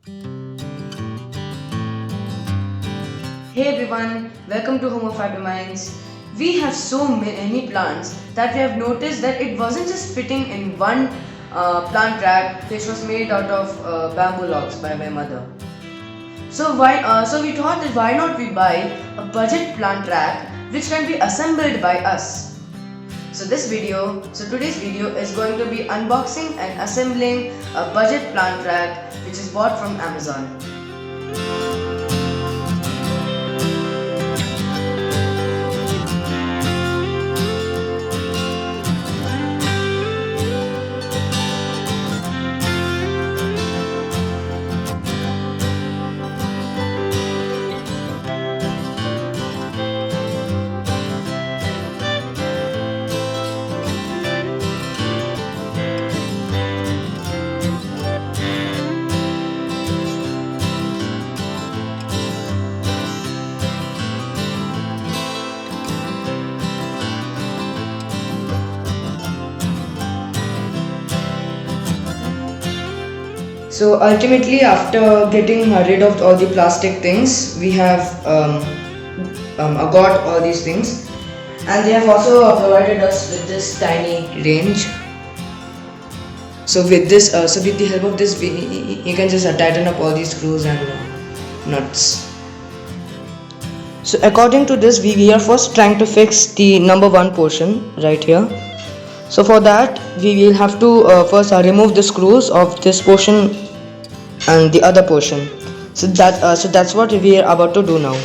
Hey everyone, welcome to Home of Happy Minds. We have so many plants that we have noticed that it wasn't just fitting in one plant rack which was made out of bamboo logs by my mother. So we thought that why not we buy a budget plant rack which can be assembled by us. So today's video is going to be unboxing and assembling a budget plant rack which is bought from Amazon. So ultimately, after getting rid of all the plastic things, we have got all these things, and they have also provided us with this tiny range. So with this, with the help of this, you can just tighten up all these screws and nuts. So according to this, we are first trying to fix the number one portion right here. So for that, we will have to first remove the screws of this portion and the other portion. So that's what we are about to do now.